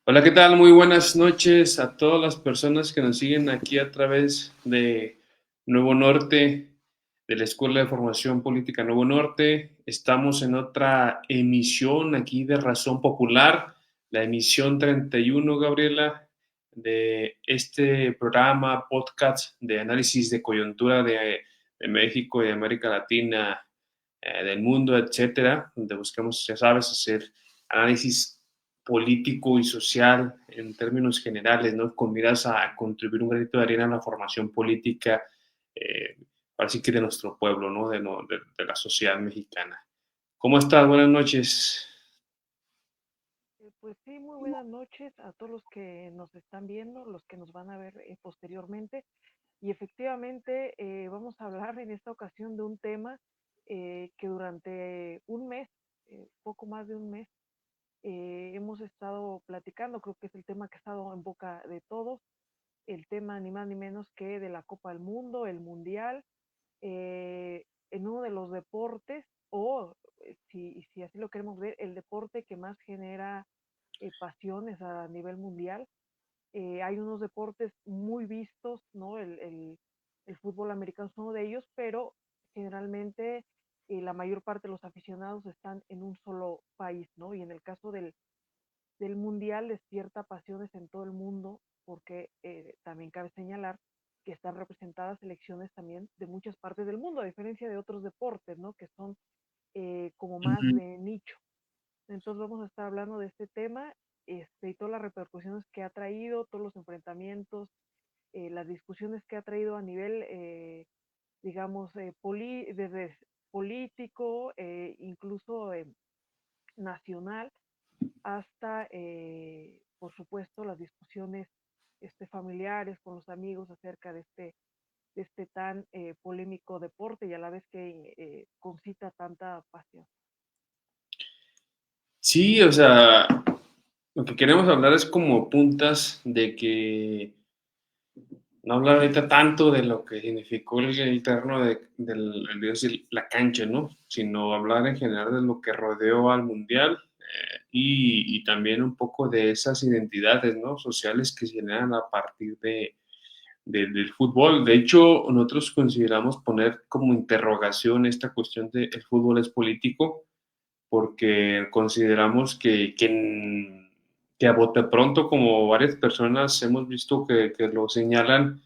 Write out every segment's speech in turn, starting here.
Hola, ¿qué tal? Muy buenas noches a todas las personas que nos siguen aquí a través de Nuevo Norte, de la Escuela de Formación Política Nuevo Norte. Estamos en otra emisión aquí de Razón Popular, la emisión 31, Gabriela, de este programa, podcast de análisis de coyuntura de México y de América Latina, del mundo, etcétera, donde buscamos, ya sabes, hacer análisis político y social en términos generales, ¿no? Con miras a contribuir un granito de arena en la formación política, eh, así que de nuestro pueblo, ¿no? De la sociedad mexicana. ¿Cómo estás? Buenas noches. Pues sí, muy buenas noches a todos los que nos están viendo, los que nos van a ver posteriormente. Y efectivamente vamos a hablar en esta ocasión de un tema que durante un mes, poco más de un mes, hemos estado platicando. Creo que es el tema que ha estado en boca de todos, el tema ni más ni menos que de la Copa del Mundo, el Mundial, en uno de los deportes, o si así lo queremos ver, el deporte que más genera pasiones a nivel mundial. Hay unos deportes muy vistos, ¿no? El fútbol americano es uno de ellos, pero generalmente la mayor parte de los aficionados están en un solo país, ¿no? Y en el caso del mundial despierta pasiones en todo el mundo, porque también cabe señalar que están representadas selecciones también de muchas partes del mundo, a diferencia de otros deportes, ¿no? Que son como más Ujú. de nicho. Entonces vamos a estar hablando de este tema, y todas las repercusiones que ha traído, todos los enfrentamientos, las discusiones que ha traído a nivel, digamos, desde político, incluso nacional, hasta, por supuesto, las discusiones familiares con los amigos acerca de este tan polémico deporte y a la vez que concita tanta pasión. Sí, o sea, lo que queremos hablar es como puntas de que no hablar ahorita tanto de lo que significó el terreno del decir, la cancha, ¿no? Sino hablar en general de lo que rodeó al Mundial, y también un poco de esas identidades, ¿no? Sociales que se generan a partir del fútbol. De hecho, nosotros consideramos poner como interrogación esta cuestión de el fútbol es político, porque consideramos que a bote pronto, como varias personas hemos visto que lo señalan,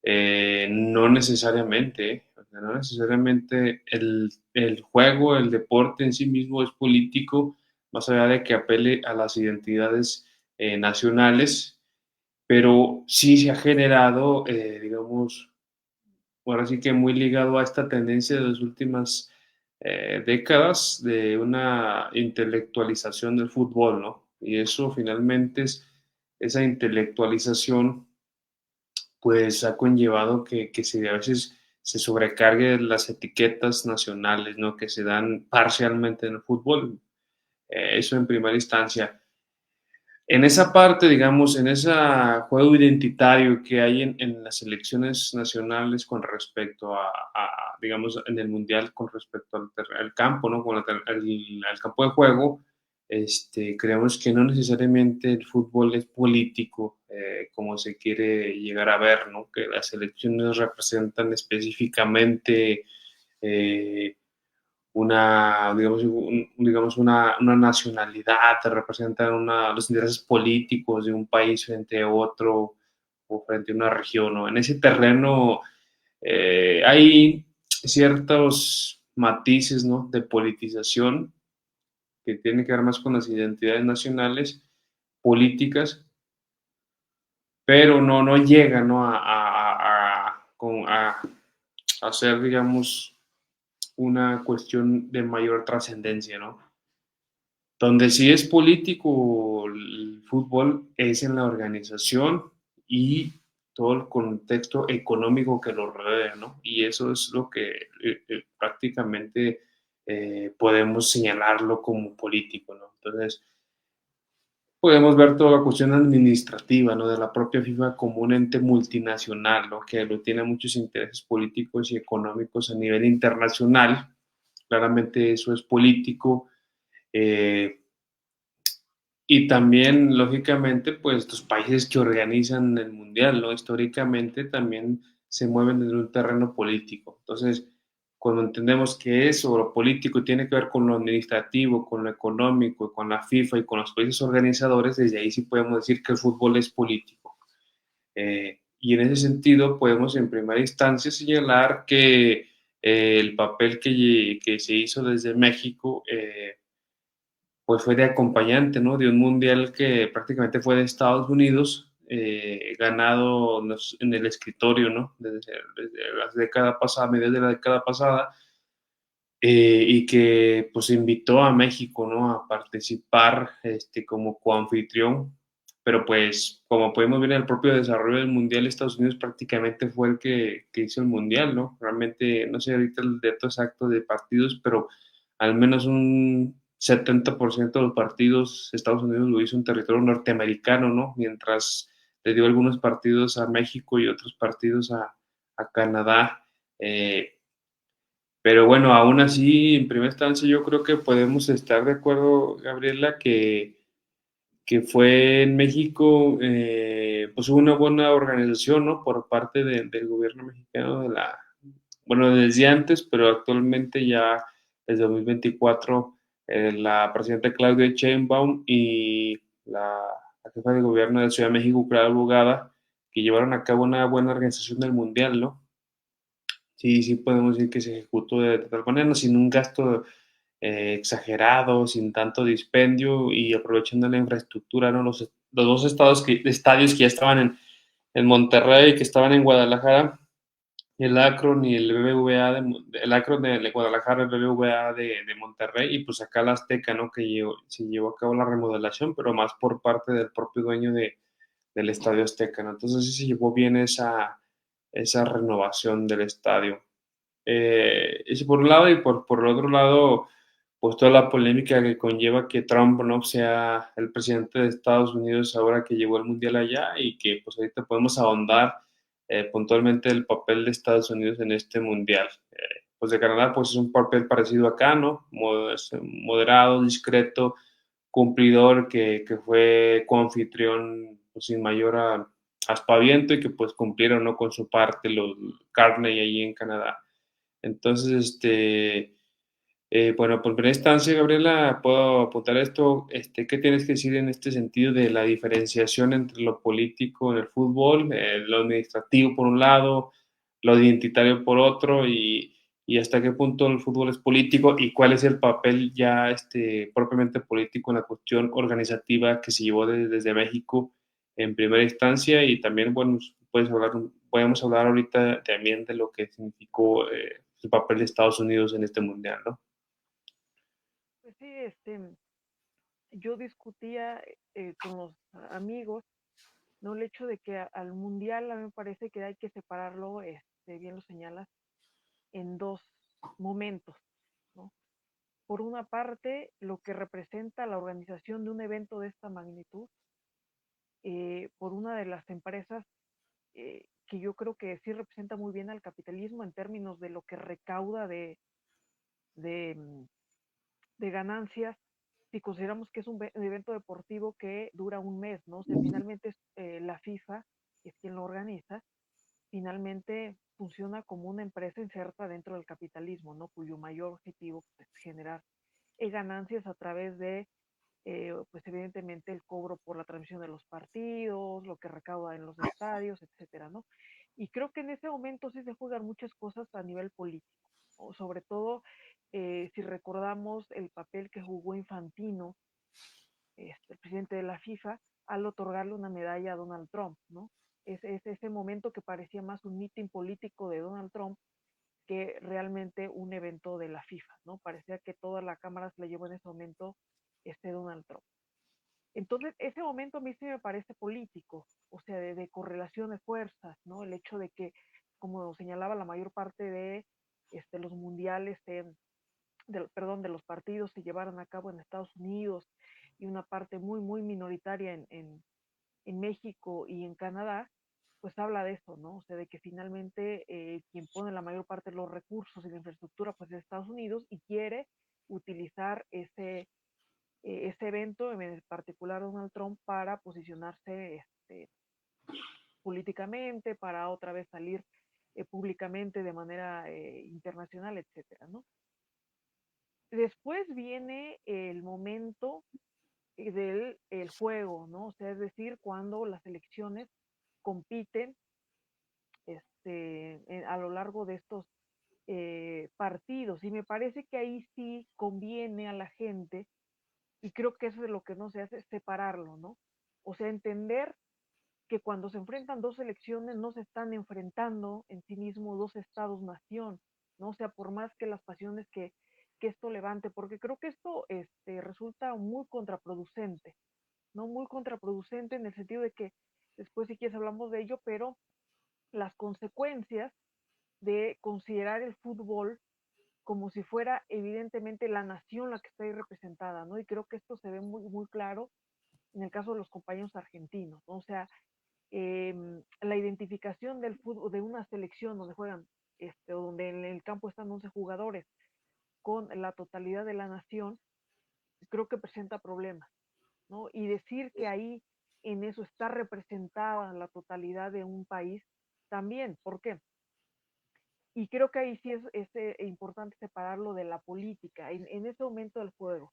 no necesariamente, o sea, no necesariamente el juego, el deporte en sí mismo es político, más allá de que apele a las identidades nacionales, pero sí se ha generado, digamos, ahora sí que muy ligado a esta tendencia de las últimas décadas de una intelectualización del fútbol, ¿no? Y eso finalmente es esa intelectualización pues ha conllevado que se, a veces se sobrecargue las etiquetas nacionales, ¿no? Que se dan parcialmente en el fútbol. Eso en primera instancia. En esa parte, digamos, en ese juego identitario que hay en las selecciones nacionales con respecto digamos, en el mundial con respecto al campo, ¿no? Con al campo de juego, creemos que no necesariamente el fútbol es político, como se quiere llegar a ver, ¿no? Que las selecciones representan específicamente eh, digamos una nacionalidad, te representan los intereses políticos de un país frente a otro o frente a una región, ¿no? En ese terreno hay ciertos matices, ¿no? De politización que tienen que ver más con las identidades nacionales, políticas, pero no llega, ¿no? A ser, digamos, una cuestión de mayor trascendencia, ¿no? Donde sí es político el fútbol es en la organización y todo el contexto económico que lo rodea, ¿no? Y eso es lo que prácticamente podemos señalarlo como político, ¿no? Entonces, podemos ver toda la cuestión administrativa, ¿no? De la propia FIFA como un ente multinacional, ¿no? Que lo tiene muchos intereses políticos y económicos a nivel internacional. Claramente eso es político. Eh, Y también, lógicamente, pues los países que organizan el mundial, ¿no? Históricamente también se mueven en un terreno político. Entonces, cuando entendemos que eso, lo político, tiene que ver con lo administrativo, con lo económico, con la FIFA y con los países organizadores, desde ahí sí podemos decir que el fútbol es político. Y en ese sentido, podemos en primera instancia señalar que el papel que se hizo desde México, pues fue de acompañante, ¿no? De un mundial que prácticamente fue de Estados Unidos, ganado en el escritorio, ¿no? Desde la década pasada, mediados de la década pasada, y que pues invitó a México, ¿no? A participar como coanfitrión, pero pues como podemos ver en el propio desarrollo del mundial, Estados Unidos prácticamente fue el que hizo el mundial, ¿no? Realmente, no sé ahorita el dato exacto de partidos, pero al menos un 70% de los partidos Estados Unidos lo hizo en territorio norteamericano, ¿no? Mientras le dio algunos partidos a México y otros partidos a Canadá. Pero bueno, aún así, en primera instancia, yo creo que podemos estar de acuerdo, Gabriela, que fue en México, pues hubo una buena organización, ¿no? Por parte del gobierno mexicano, bueno, desde antes, pero actualmente ya desde 2024, la presidenta Claudia Sheinbaum y la jefa de gobierno de Ciudad de México, Clara Brugada, que llevaron a cabo una buena organización del Mundial, ¿no? Sí, sí podemos decir que se ejecutó de tal manera, sin un gasto exagerado, sin tanto dispendio y aprovechando la infraestructura, ¿no? Los dos estadios que ya estaban en Monterrey, que estaban en Guadalajara, el Akron y el BBVA el Akron de Guadalajara, el BBVA de Monterrey, y pues acá la Azteca, ¿no? Se llevó a cabo la remodelación, pero más por parte del propio dueño del Estadio Azteca, ¿no? Entonces sí se llevó bien esa renovación del estadio. Eso por un lado, y por el otro lado, pues toda la polémica que conlleva que Trump no sea el presidente de Estados Unidos ahora que llegó al Mundial allá, y que pues ahorita podemos ahondar puntualmente el papel de Estados Unidos en este Mundial. Pues de Canadá pues es un papel parecido acá, ¿no? Moderado, discreto, cumplidor, que fue coanfitrión pues, sin mayor aspaviento, y que pues cumplieron, ¿no? Con su parte los Carney allí en Canadá. Entonces, bueno, por primera instancia, Gabriela, puedo apuntar esto. ¿Qué tienes que decir en este sentido de la diferenciación entre lo político en el fútbol, lo administrativo por un lado, lo identitario por otro, y hasta qué punto el fútbol es político y cuál es el papel ya propiamente político en la cuestión organizativa que se llevó desde México en primera instancia? Y también, bueno, podemos hablar ahorita también de lo que significó el papel de Estados Unidos en este mundial, ¿no? Pues sí, yo discutía con los amigos, ¿no? El hecho de que al mundial a mí me parece que hay que separarlo, bien lo señalas, en dos momentos, ¿no? Por una parte, lo que representa la organización de un evento de esta magnitud, por una de las empresas que yo creo que sí representa muy bien al capitalismo en términos de lo que recauda de, mm, de ganancias, si consideramos que es un evento deportivo que dura un mes, ¿no? O sea, finalmente es, la FIFA, que es quien lo organiza, finalmente funciona como una empresa inserta dentro del capitalismo, ¿no? Cuyo mayor objetivo pues, es generar ganancias a través de, pues evidentemente el cobro por la transmisión de los partidos, lo que recauda en los estadios, etcétera, ¿no? Y creo que en ese momento sí se juegan muchas cosas a nivel político, o sobre todo si recordamos el papel que jugó Infantino, el presidente de la FIFA, al otorgarle una medalla a Donald Trump, ¿no? Es ese momento que parecía más un mitin político de Donald Trump que realmente un evento de la FIFA, ¿no? Parecía que toda la cámara se la llevó en ese momento Donald Trump. Entonces, ese momento a mí sí me parece político, o sea, de correlación de fuerzas, ¿no? El hecho de que, como señalaba, la mayor parte de los mundiales, perdón, de los partidos se llevaron a cabo en Estados Unidos y una parte muy, muy minoritaria en México y en Canadá, pues habla de eso, ¿no? O sea, de que finalmente quien pone la mayor parte de los recursos y la infraestructura, pues es Estados Unidos y quiere utilizar ese evento, en particular Donald Trump, para posicionarse políticamente, para otra vez salir públicamente de manera internacional, etcétera, ¿no? Después viene el momento del el juego, ¿no? O sea, es decir, cuando las elecciones compiten a lo largo de estos partidos. Y me parece que ahí sí conviene a la gente, y creo que eso es lo que no se hace, separarlo, ¿no? O sea, entender que cuando se enfrentan dos elecciones no se están enfrentando en sí mismo dos estados-nación, ¿no? O sea, por más que las pasiones que esto levante, porque creo que esto resulta muy contraproducente, ¿no? Muy contraproducente en el sentido de que después si quieres hablamos de ello, pero las consecuencias de considerar el fútbol como si fuera evidentemente la nación la que está ahí representada, ¿no? Y creo que esto se ve muy, muy claro en el caso de los compañeros argentinos, ¿no? O sea, la identificación del fútbol, de una selección donde juegan, donde en el campo están 11 jugadores con la totalidad de la nación, creo que presenta problemas, ¿no? Y decir que ahí en eso está representada la totalidad de un país, también, ¿por qué? Y creo que ahí sí es importante separarlo de la política en ese momento del juego,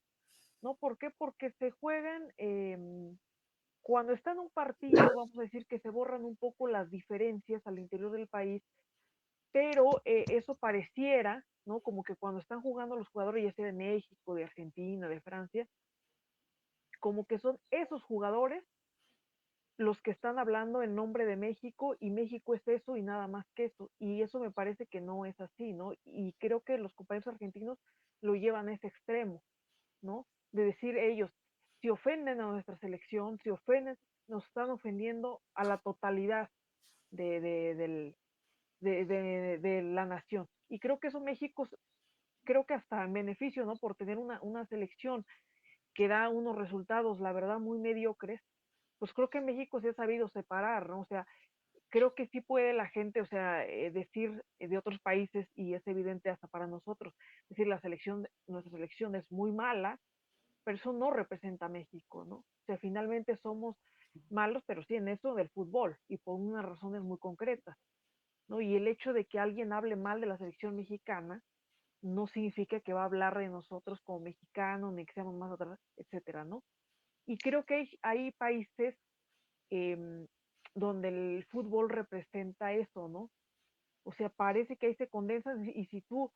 ¿no? ¿Por qué? Porque se juegan, cuando está en un partido, vamos a decir que se borran un poco las diferencias al interior del país, pero eso pareciera, ¿no? Como que cuando están jugando los jugadores, ya sea de México, de Argentina, de Francia, como que son esos jugadores los que están hablando en nombre de México y México es eso y nada más que eso. Y eso me parece que no es así, ¿no? Y creo que los compañeros argentinos lo llevan a ese extremo, ¿no? De decir ellos, si ofenden a nuestra selección, si ofenden, nos están ofendiendo a la totalidad de, de, del, de la nación. Y creo que eso México, creo que hasta en beneficio, ¿no? Por tener una selección que da unos resultados, la verdad, muy mediocres, pues creo que México se ha sabido separar, ¿no? O sea, creo que sí puede la gente, o sea, decir de otros países, y es evidente hasta para nosotros, decir nuestra selección es muy mala, pero eso no representa a México, ¿no? O sea, finalmente somos malos, pero sí en eso del fútbol, y por unas razones muy concretas, ¿no? Y el hecho de que alguien hable mal de la selección mexicana no significa que va a hablar de nosotros como mexicanos, ni que seamos más atrás, etcétera, ¿no? Y creo que hay países eh, donde el fútbol representa eso, ¿no? O sea, parece que ahí se condensa y si tú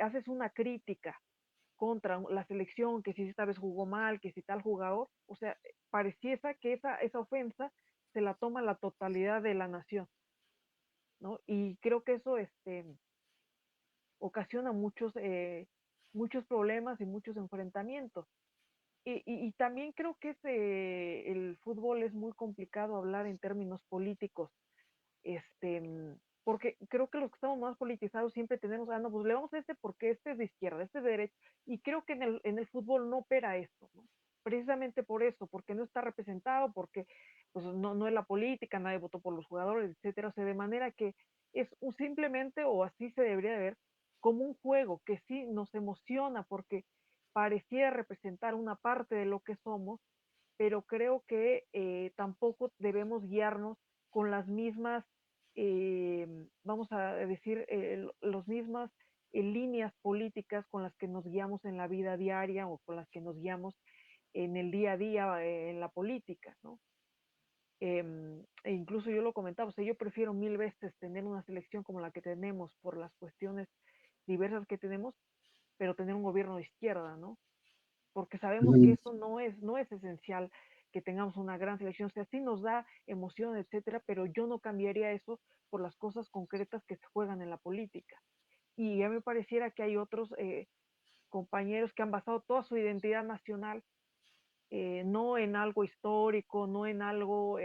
haces una crítica contra la selección, que si esta vez jugó mal, que si tal jugador, o sea, pareciera que esa ofensa se la toma la totalidad de la nación, ¿no? Y creo que eso ocasiona muchos problemas y muchos enfrentamientos. Y también creo que el fútbol es muy complicado hablar en términos políticos, este, porque creo que los que estamos más politizados siempre tenemos, no, pues le vamos a porque este es de izquierda, este es de derecha, y creo que en el fútbol no opera esto, ¿no? Precisamente por eso, porque no está representado, porque pues, no es la política, nadie votó por los jugadores, etcétera, o sea, de manera que es simplemente, o así se debería de ver, como un juego que sí nos emociona, porque pareciera representar una parte de lo que somos, pero creo que tampoco debemos guiarnos con las mismas, vamos a decir, las mismas líneas políticas con las que nos guiamos en la vida diaria o con las que nos guiamos en el día a día en la política, ¿no? E incluso yo lo comentaba, o sea, yo prefiero mil veces tener una selección como la que tenemos por las cuestiones diversas que tenemos, pero tener un gobierno de izquierda, ¿no? Porque sabemos que Mm, eso no es esencial que tengamos una gran selección, o sea, sí nos da emoción, etcétera, pero yo no cambiaría eso por las cosas concretas que se juegan en la política. Y ya me pareciera que hay otros compañeros que han basado toda su identidad nacional, no en algo histórico, no en algo,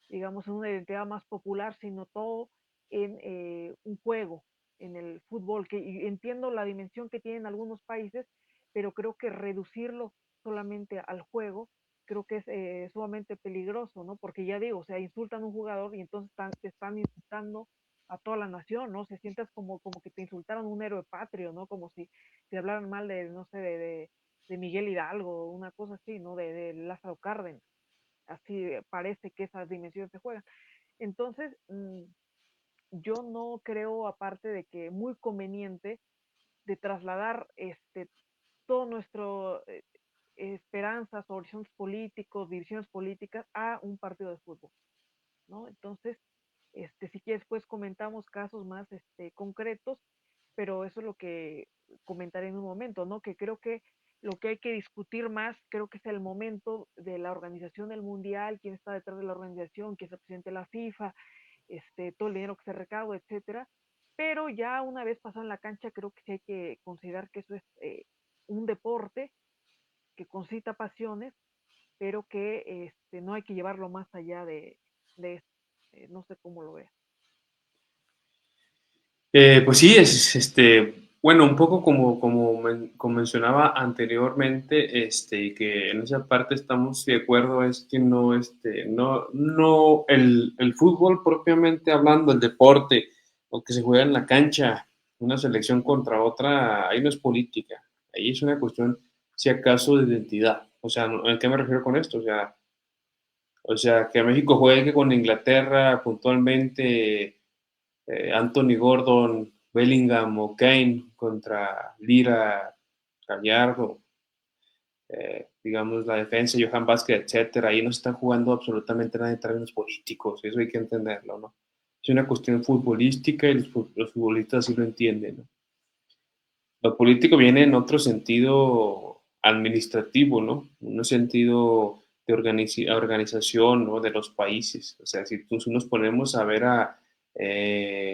digamos, en una identidad más popular, sino todo en un juego, en el fútbol, que entiendo la dimensión que tienen algunos países, pero creo que reducirlo solamente al juego, creo que es sumamente peligroso, ¿no? Porque ya digo, o sea, insultan a un jugador y entonces te están insultando a toda la nación, ¿no? Se sientas como que te insultaron un héroe patrio, ¿no? Como si te hablaran mal de, no sé, de Miguel Hidalgo, una cosa así, ¿no? De Lázaro Cárdenas. Así parece que esas dimensiones se juegan. Entonces, yo no creo, aparte de que muy conveniente, de trasladar todo nuestro esperanzas, horizontes políticos, divisiones políticas a un partido de fútbol, ¿no? Entonces, si quieres, pues comentamos casos más concretos, pero eso es lo que comentaré en un momento, ¿no? Que creo que lo que hay que discutir más, creo que es el momento de la organización del mundial, quién está detrás de la organización, quién es el presidente de la FIFA, todo el dinero que se recauda, etcétera. Pero ya una vez pasado en la cancha, creo que sí hay que considerar que eso es un deporte que concita pasiones, pero que no hay que llevarlo más allá de eso. No sé cómo lo veas. Pues sí, bueno, un poco como mencionaba anteriormente, que en esa parte estamos de acuerdo, es que no, no, el fútbol propiamente hablando, el deporte, lo que se juega en la cancha, una selección contra otra, ahí no es política, ahí es una cuestión, si acaso, de identidad. O sea, ¿a qué me refiero con esto? O sea, que México juegue con Inglaterra puntualmente, Anthony Gordon, Bellingham o Kane contra Lira, Gallardo, digamos la defensa, Johan Vázquez, etcétera. Ahí no se están jugando absolutamente nada en términos políticos, eso hay que entenderlo, ¿no? Es una cuestión futbolística y los futbolistas sí lo entienden, ¿no? Lo político viene en otro sentido administrativo, ¿no? En un sentido de organización, ¿no? De los países. O sea, si nos ponemos a ver a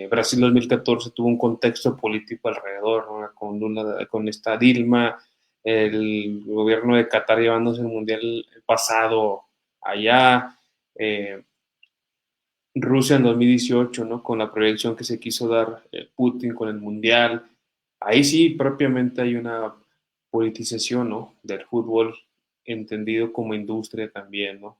Brasil 2014 tuvo un contexto político alrededor, ¿no? Con esta Dilma, el gobierno de Qatar llevándose el mundial pasado allá, eh, Rusia en 2018, ¿no? Con la proyección que se quiso dar Putin con el mundial. Ahí sí propiamente hay una politización, ¿no? Del fútbol entendido como industria también, ¿no?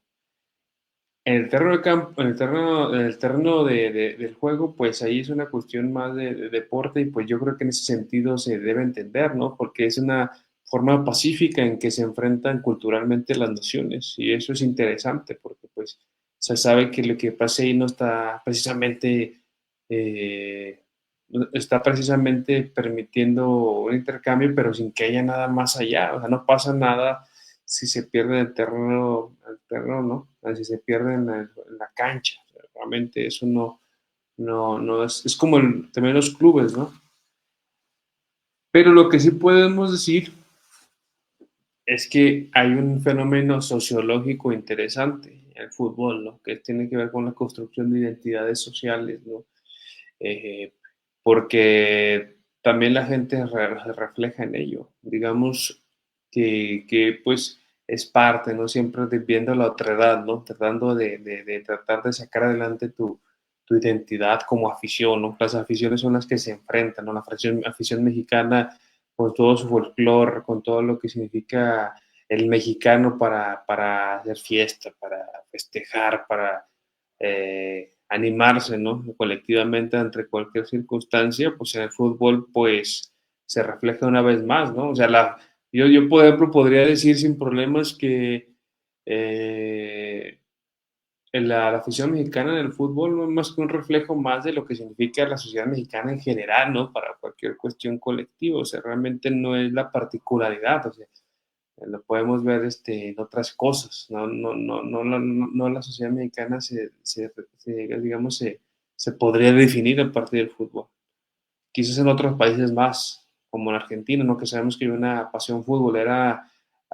En el terreno de campo, en el terreno del juego, pues ahí es una cuestión más de deporte y pues yo creo que en ese sentido se debe entender, ¿no? Porque es una forma pacífica en que se enfrentan culturalmente las naciones y eso es interesante porque pues se sabe que lo que pasa ahí no eh, está precisamente permitiendo un intercambio, pero sin que haya nada más allá, o sea, no pasa nada si se pierde el terreno, ¿no? Si se pierde en la cancha. O sea, realmente eso no es como también los clubes, ¿no? Pero lo que sí podemos decir es que hay un fenómeno sociológico interesante en el fútbol, ¿no? Que tiene que ver con la construcción de identidades sociales, ¿no? Eh, Porque también la gente se refleja en ello. Digamos que pues es parte, ¿no? Siempre viendo la otra edad, ¿no? Tratando de tratar de sacar adelante tu identidad como afición, ¿no? Las aficiones son las que se enfrentan, ¿no? La afición mexicana con todo su folclore, con todo lo que significa el mexicano para hacer fiesta, para festejar, para animarse, ¿no? Colectivamente ante cualquier circunstancia, pues en el fútbol, pues se refleja una vez más, ¿no? O sea, yo por ejemplo, podría decir sin problemas que eh, la afición mexicana en el fútbol no es más que un reflejo más de lo que significa la sociedad mexicana en general, ¿no? Para cualquier cuestión colectiva, o sea, realmente no es la particularidad, o sea, lo podemos ver en otras cosas, no la sociedad mexicana digamos, se podría definir a partir del fútbol. Quizás en otros países más, como en Argentina, ¿no? Que sabemos que hay una pasión futbolera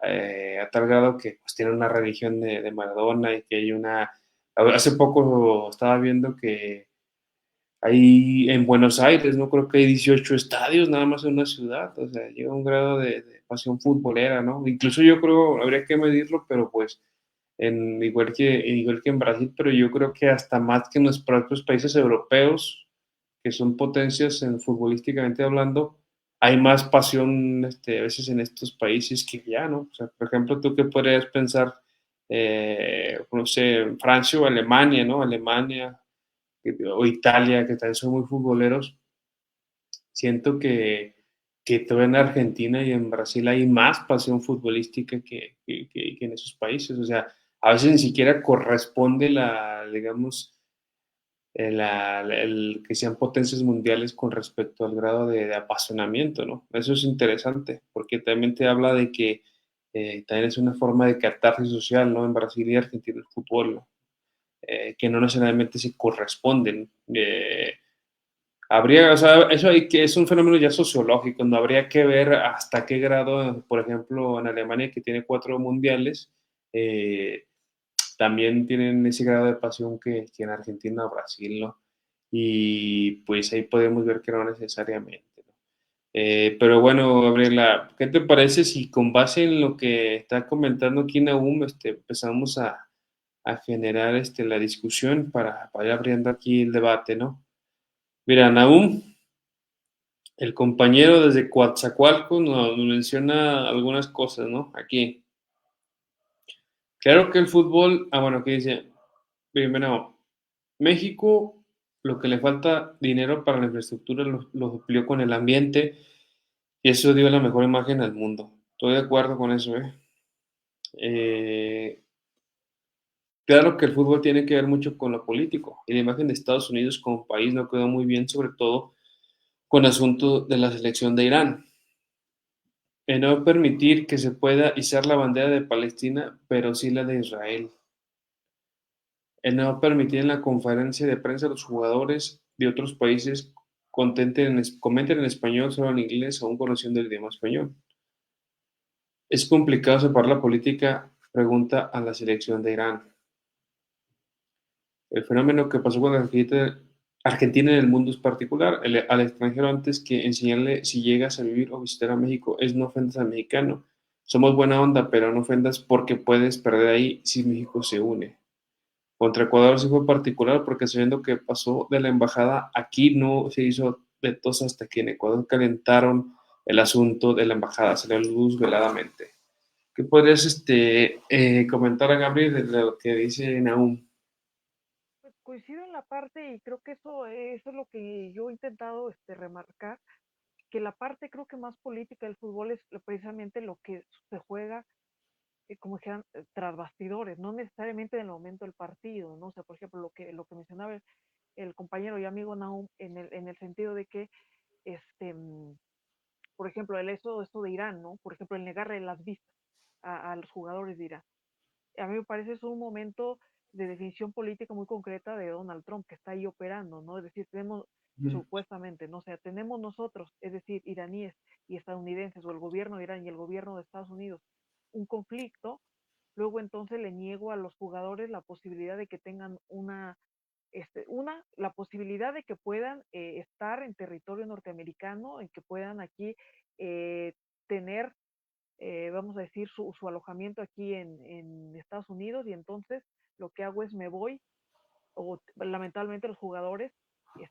a tal grado que pues, tiene una religión de Maradona y que hay una... Hace poco estaba viendo que hay en Buenos Aires, no creo que hay 18 estadios nada más en una ciudad, o sea, llega a un grado de pasión futbolera, ¿no? Incluso yo creo, habría que medirlo, pero pues igual que en Brasil, pero yo creo que hasta más que en los propios países europeos, que son potencias futbolísticamente hablando, hay más pasión a veces en estos países que ya, ¿no? O sea, por ejemplo, tú qué podrías pensar, no sé, en Francia o Alemania, ¿no? Alemania o Italia, que también son muy futboleros, siento que que todavía en Argentina y en Brasil hay más pasión futbolística que en esos países. O sea, a veces ni siquiera corresponde digamos, que sean potencias mundiales con respecto al grado de apasionamiento, ¿no? Eso es interesante, porque también te habla de que también es una forma de catarsis social, ¿no? En Brasil y Argentina el fútbol, ¿no? Que no necesariamente se corresponden. O sea, eso hay que, es un fenómeno ya sociológico, no habría que ver hasta qué grado, por ejemplo, en Alemania, que tiene 4 mundiales, eh, también tienen ese grado de pasión que en Argentina o Brasil, ¿no? Y pues ahí podemos ver que no necesariamente, ¿no? Pero bueno, Gabriela, ¿qué te parece si con base en lo que está comentando aquí Nahum, empezamos a generar la discusión para ir abriendo aquí el debate, ¿no? Mira, Nahum, el compañero desde Coatzacoalcos nos menciona algunas cosas, ¿no? Aquí. Claro que el fútbol, bueno, aquí dice, primero, México, lo que le falta dinero para la infraestructura lo suplió con el ambiente y eso dio la mejor imagen al mundo. Estoy de acuerdo con eso, ¿eh? Eh, claro que el fútbol tiene que ver mucho con lo político y la imagen de Estados Unidos como país no quedó muy bien, sobre todo con el asunto de la selección de Irán. No permitir que se pueda izar la bandera de Palestina, pero sí la de Israel. No permitir en la conferencia de prensa a los jugadores de otros países comenten en español, solo en inglés, aún conociendo el idioma español. Es complicado separar la política, pregunta a la selección de Irán. El fenómeno que pasó con Argentina en el mundo es particular. Al extranjero antes que enseñarle si llegas a vivir o visitar a México es no ofendas al mexicano. Somos buena onda, pero no ofendas porque puedes perder ahí si México se une. Contra Ecuador sí fue particular porque sabiendo que pasó de la embajada, aquí no se hizo de tos hasta que en Ecuador calentaron el asunto de la embajada, salió a luz veladamente. ¿Qué podrías comentar a Gabriel de lo que dice Nahum? Pues coincido en la parte y creo que eso es lo que yo he intentado remarcar, que la parte creo que más política del fútbol es precisamente lo que se juega, como dijeran, tras bastidores, no necesariamente en el momento del partido, ¿no? O sea, por ejemplo, lo que mencionaba el compañero y amigo Nahum en el sentido de que, este, mm, por ejemplo, esto de Irán, ¿no? Por ejemplo, el negarle las visas a los jugadores de Irán. A mí me parece es un momento de definición política muy concreta de Donald Trump, que está ahí operando, ¿no? Es decir, tenemos supuestamente, ¿no? O sea, tenemos nosotros, es decir, iraníes y estadounidenses, o el gobierno de Irán y el gobierno de Estados Unidos, un conflicto, luego entonces le niego a los jugadores la posibilidad de que tengan la posibilidad de que puedan estar en territorio norteamericano, en que puedan aquí eh, tener, vamos a decir, su alojamiento aquí en Estados Unidos, y entonces lo que hago es me voy, o lamentablemente los jugadores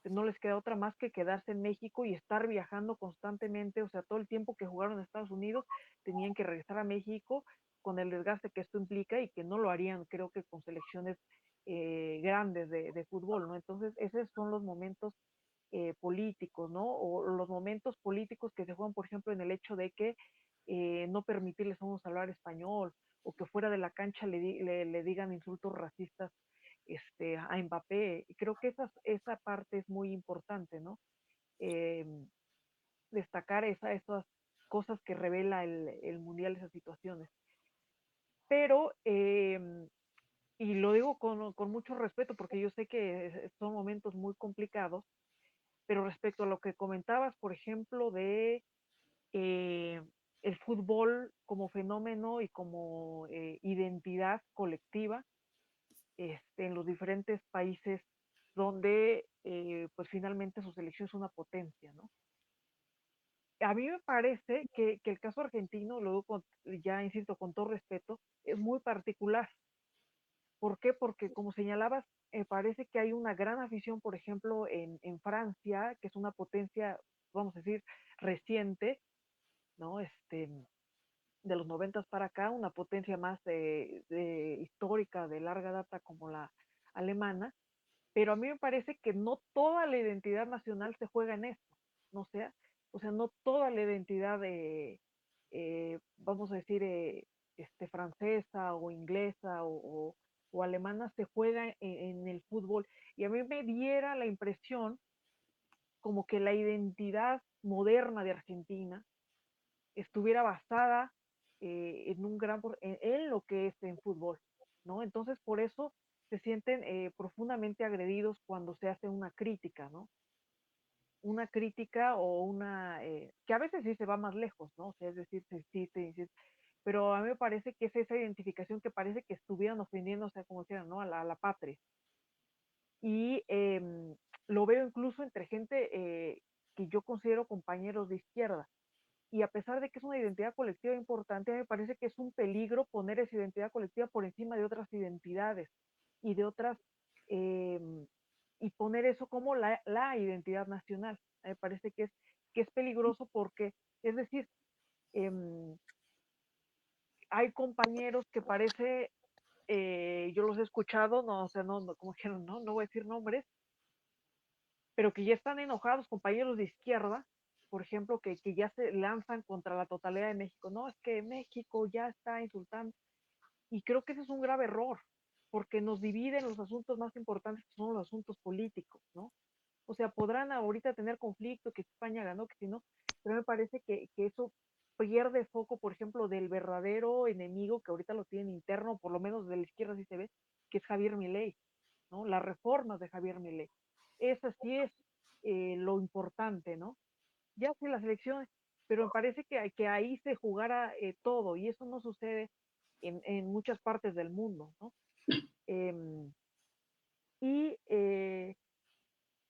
no les queda otra más que quedarse en México y estar viajando constantemente, o sea, todo el tiempo que jugaron en Estados Unidos tenían que regresar a México con el desgaste que esto implica y que no lo harían, creo que con selecciones grandes de fútbol, ¿no? Entonces, esos son los momentos políticos, ¿no? O los momentos políticos que se juegan, por ejemplo, en el hecho de que no permitirles a unos hablar español, o que fuera de la cancha le digan insultos racistas a Mbappé. Y creo que esa parte es muy importante, ¿no? Eh, Destacar esas cosas que revela el Mundial, esas situaciones. Pero, y lo digo con mucho respeto porque yo sé que son momentos muy complicados, pero respecto a lo que comentabas, por ejemplo, de eh, el fútbol como fenómeno y como identidad colectiva en los diferentes países donde pues finalmente su selección es una potencia, ¿no? A mí me parece que el caso argentino, luego ya insisto, con todo respeto, es muy particular. ¿Por qué? Porque como señalabas, parece que hay una gran afición, por ejemplo, en Francia, que es una potencia, vamos a decir, reciente, ¿no? De los 90 para acá, una potencia más histórica, de larga data como la alemana, pero a mí me parece que no toda la identidad nacional se juega en esto, ¿no? Sea, O sea, no toda la identidad, vamos a decir, francesa o inglesa o alemana se juega en el fútbol. Y a mí me diera la impresión como que la identidad moderna de Argentina estuviera basada en lo que es en fútbol, ¿no? Entonces, por eso se sienten profundamente agredidos cuando se hace una crítica, ¿no? Una crítica o que a veces sí se va más lejos, ¿no? O sea, es decir, sí, pero a mí me parece que es esa identificación que parece que estuvieran ofendiendo, o sea, como decían, ¿no? A la patria. Y lo veo incluso entre gente que yo considero compañeros de izquierda. Y a pesar de que es una identidad colectiva importante, me parece que es un peligro poner esa identidad colectiva por encima de otras identidades y de otras, eh, y poner eso como la identidad nacional. Me parece que es peligroso porque, es decir, eh, hay compañeros que parece, yo los he escuchado, no, o sea, no, como dijeron, no voy a decir nombres, pero que ya están enojados, compañeros de izquierda, por ejemplo, que ya se lanzan contra la totalidad de México. No, es que México ya está insultando. Y creo que ese es un grave error, porque nos dividen los asuntos más importantes, que son los asuntos políticos, ¿no? O sea, podrán ahorita tener conflicto, que España ganó, que si no, pero me parece que eso pierde foco, por ejemplo, del verdadero enemigo que ahorita lo tienen interno, por lo menos de la izquierda sí se ve, que es Javier Milei, ¿no? Las reformas de Javier Milei. Esa sí es lo importante, ¿no? Ya sí las elecciones, pero me parece que ahí se jugara todo y eso no sucede en muchas partes del mundo, ¿no? Eh, y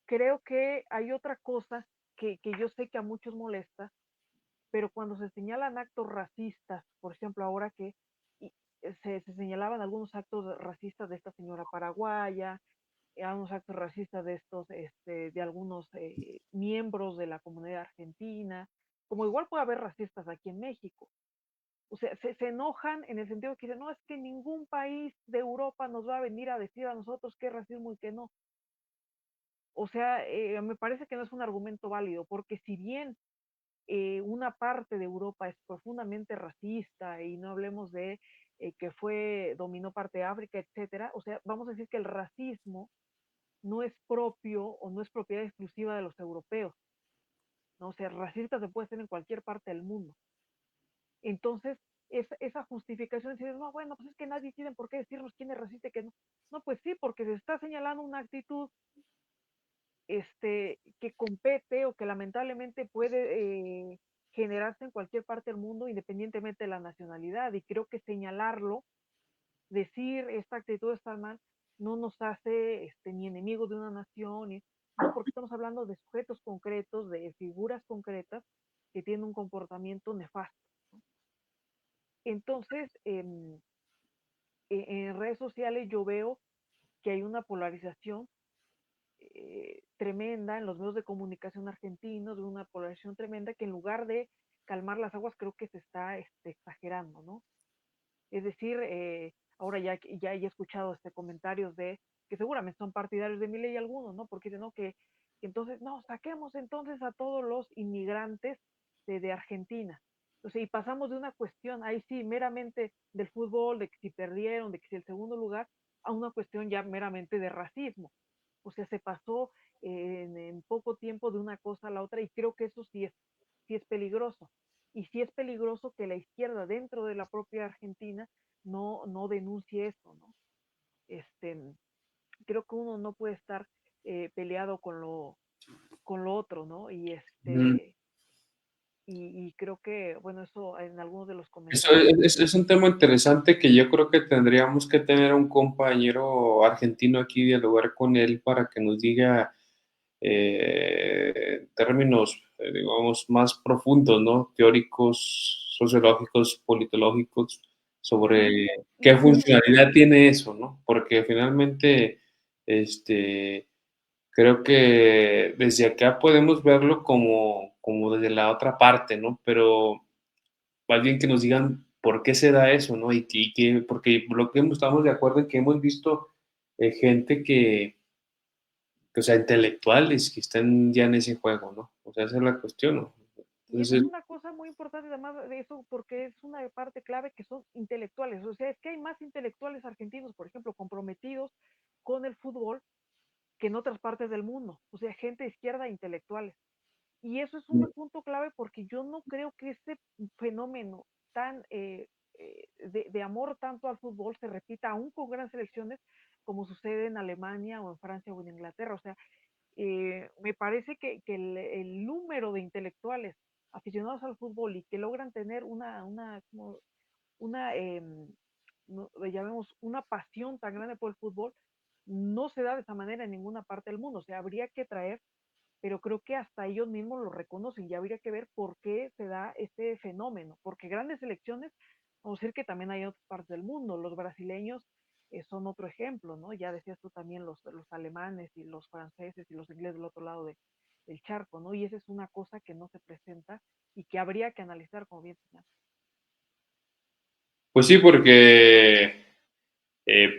creo que hay otra cosa que yo sé que a muchos molesta, pero cuando se señalan actos racistas, por ejemplo, ahora que se señalaban algunos actos racistas de esta señora paraguaya, algunos actos racistas de estos, de algunos miembros de la comunidad argentina, como igual puede haber racistas aquí en México. O sea, se enojan en el sentido que dicen, no, es que ningún país de Europa nos va a venir a decir a nosotros qué es racismo y qué no. O sea, me parece que no es un argumento válido, porque si bien una parte de Europa es profundamente racista y no hablemos de que dominó parte de África, etcétera, o sea, vamos a decir que el racismo no es propio o no es propiedad exclusiva de los europeos, ¿no? O sea, racista se puede ser en cualquier parte del mundo. Entonces, esa justificación de decir, no, bueno, pues es que nadie tiene por qué decirnos quién es racista y quién no. No, pues sí, porque se está señalando una actitud que compete o que lamentablemente puede generarse en cualquier parte del mundo independientemente de la nacionalidad. Y creo que señalarlo, decir esta actitud está mal, no nos hace ni enemigos de una nación, no, porque estamos hablando de sujetos concretos, de figuras concretas que tienen un comportamiento nefasto. Entonces, en redes sociales yo veo que hay una polarización tremenda en los medios de comunicación argentinos, de una polarización tremenda que en lugar de calmar las aguas creo que se está exagerando, ¿no? Es decir, ahora ya he escuchado comentarios de que seguramente son partidarios de Milei algunos, ¿no? Porque dicen, no, que entonces, no, saquemos entonces a todos los inmigrantes de Argentina. Entonces, y pasamos de una cuestión, ahí sí, meramente del fútbol, de que si perdieron, de que si el segundo lugar, a una cuestión ya meramente de racismo. O sea, se pasó en poco tiempo de una cosa a la otra y creo que eso sí es peligroso. Y sí es peligroso que la izquierda dentro de la propia Argentina no denuncie eso, ¿no? Este, creo que uno no puede estar peleado con lo otro, ¿no? Mm. Y creo que, bueno, eso en algunos de los Eso comentarios. es un tema interesante que yo creo que tendríamos que tener un compañero argentino aquí, dialogar con él para que nos diga términos, digamos, más profundos, ¿no? Teóricos, sociológicos, politológicos, sobre qué Y funcionalidad tiene eso, ¿no? Porque finalmente, este, creo que desde acá podemos verlo como desde la otra parte, ¿no? Pero más bien que nos digan por qué se da eso, ¿no? Porque lo que estamos de acuerdo en que hemos visto gente o sea, intelectuales que están ya en ese juego, ¿no? O sea, esa es la cuestión, ¿no? Y esa es Entonces, una cosa muy importante además de eso, porque es una parte clave que son intelectuales. O sea, es que hay más intelectuales argentinos, por ejemplo, comprometidos con el fútbol que en otras partes del mundo. O sea, gente de izquierda intelectuales. Y eso es un punto clave porque yo no creo que este fenómeno tan de amor tanto al fútbol se repita aún con grandes selecciones como sucede en Alemania o en Francia o en Inglaterra. O sea, me parece que el número de intelectuales aficionados al fútbol y que logran tener una no, llamemos, una pasión tan grande por el fútbol, no se da de esa manera en ninguna parte del mundo. O sea, habría que traer, pero creo que hasta ellos mismos lo reconocen. Ya habría que ver por qué se da este fenómeno, porque grandes selecciones, vamos a decir que también hay otras partes del mundo. Los brasileños son otro ejemplo, ¿no? Ya decías tú también los alemanes y los franceses y los ingleses del otro lado del charco, ¿no? Y esa es una cosa que no se presenta y que habría que analizar, como bien señalas. pues sí, porque,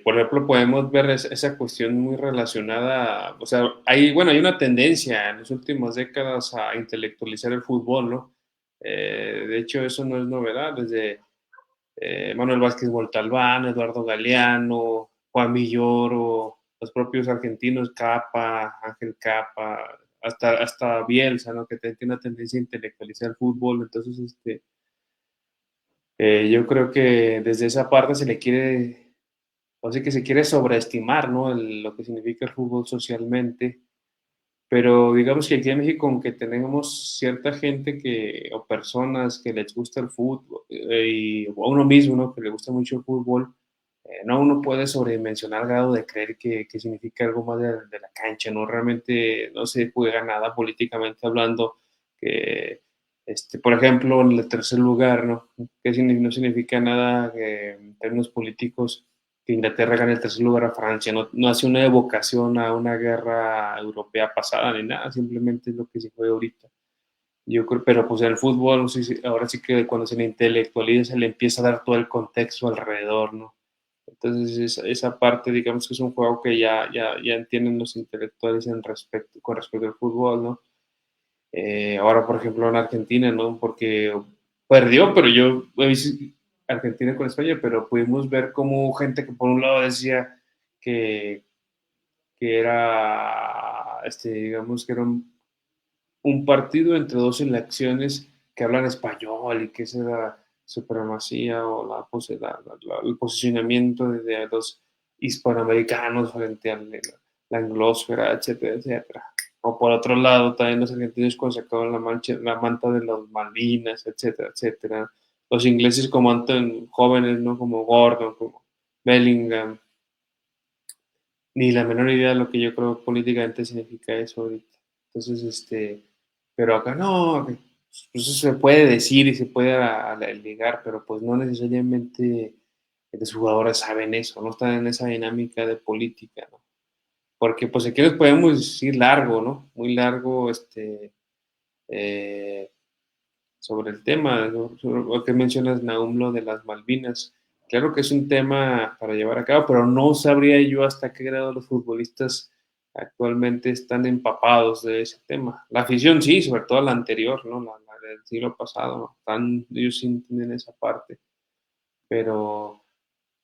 por ejemplo, podemos ver esa cuestión muy relacionada, o sea, bueno, hay una tendencia en las últimas décadas a intelectualizar el fútbol, ¿no? De hecho, eso no es novedad, desde Manuel Vázquez Montalbán, Eduardo Galeano, Juan Villoro, los propios argentinos, Capa, Ángel Capa, hasta Bielsa, ¿no? Que tiene una tendencia a intelectualizar el fútbol, entonces, yo creo que desde esa parte se le quiere, o sea que se quiere sobreestimar, ¿no? Lo que significa el fútbol socialmente, pero digamos que aquí en México, aunque tenemos cierta gente o personas que les gusta el fútbol, o a uno mismo, ¿no? Que le gusta mucho el fútbol, no uno puede sobredimensionar al grado de creer que significa algo más de la cancha, ¿no? Realmente no se juega nada políticamente hablando, que, por ejemplo, en el tercer lugar, ¿no? Que no significa nada en términos políticos que Inglaterra gane el tercer lugar a Francia, no hace una evocación a una guerra europea pasada ni nada, simplemente es lo que se juega ahorita. Yo creo, pero pues en el fútbol, sí, sí, ahora sí que cuando se le intelectualiza se le empieza a dar todo el contexto alrededor, ¿no? Entonces esa parte, digamos que es un juego que ya entienden los intelectuales con respecto al fútbol, ¿no? Ahora, por ejemplo, en Argentina, ¿no? Porque perdió, pero yo he visto Argentina con España, pero pudimos ver como gente que por un lado decía que, que era, digamos que era un partido entre dos elecciones que hablan español y que esa era supremacía o el posicionamiento de los hispanoamericanos frente a la anglósfera, etcétera, etcétera. O por otro lado, también los argentinos cuando sacaban la manta de las Malvinas, etcétera, etcétera. Los ingleses como antes jóvenes, ¿no? Como Gordon, como Bellingham, ni la menor idea de lo que yo creo políticamente significa eso ahorita. Entonces, pero acá no, pues eso se puede decir y se puede ligar, pero pues no necesariamente los jugadores saben eso, no están en esa dinámica de política, ¿no? Porque pues aquí nos podemos decir largo, ¿no? Muy largo, eh, sobre el tema, ¿no? Sobre lo que mencionas, Naum, lo de las Malvinas. Claro que es un tema para llevar a cabo, pero no sabría yo hasta qué grado los futbolistas actualmente están empapados de ese tema. La afición sí, sobre todo la anterior, ¿no? La del siglo pasado, ¿no? Ellos sí entienden esa parte, pero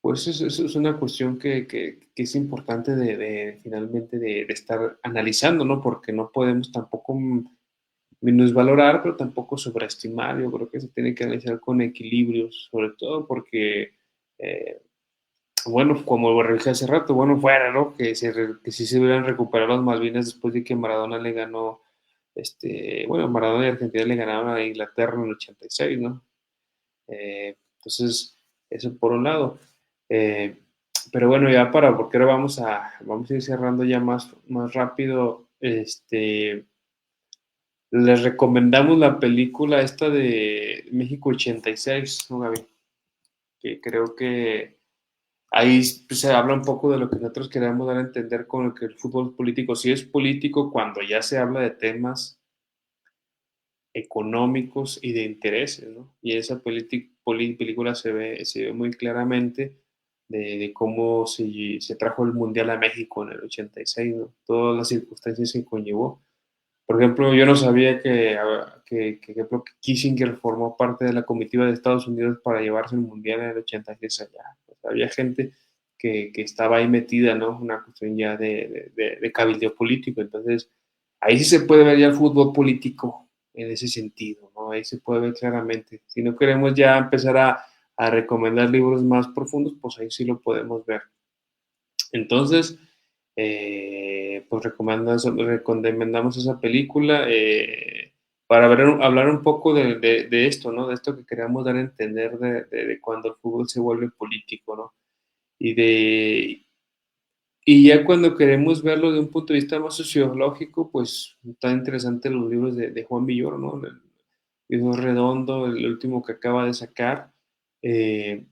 pues eso es una cuestión que es importante finalmente de estar analizando, ¿no? Porque no podemos tampoco minusvalorar, pero tampoco sobreestimar. Yo creo que se tiene que analizar con equilibrios, sobre todo porque, eh, bueno, como lo dije hace rato, bueno, fuera, ¿no? Que sí se hubieran recuperado las Malvinas después de que Maradona le ganó, bueno, Maradona y Argentina le ganaron a Inglaterra en el 86, ¿no? Entonces, eso por un lado. Eh, pero bueno, ya porque ahora vamos a ir cerrando ya más rápido. Les recomendamos la película esta de México 86, ¿no, Gaby? Que creo que ahí pues, se habla un poco de lo que nosotros queremos dar a entender con el que el fútbol político sí es político cuando ya se habla de temas económicos y de intereses, ¿no? Y esa película se ve muy claramente de cómo se trajo el Mundial a México en el 86, ¿no? Todas las circunstancias que conllevó. Por ejemplo, yo no sabía que, por ejemplo, que Kissinger formó parte de la comitiva de Estados Unidos para llevarse el Mundial en el 86 allá. O sea, había gente que estaba ahí metida, ¿no? Una cuestión ya de cabildeo político. Entonces, ahí sí se puede ver ya el fútbol político en ese sentido, ¿no? Ahí se puede ver claramente. Si no queremos ya empezar a recomendar libros más profundos, pues ahí sí lo podemos ver. Entonces, pues recomendamos esa película para hablar un poco de esto, ¿no? De esto que queríamos dar a entender de cuando el fútbol se vuelve político, ¿no? Y, de, y ya cuando queremos verlo de un punto de vista más sociológico, pues está interesante los libros de Juan Villoro, ¿no? El libro Redondo, el último que acaba de sacar. Eh,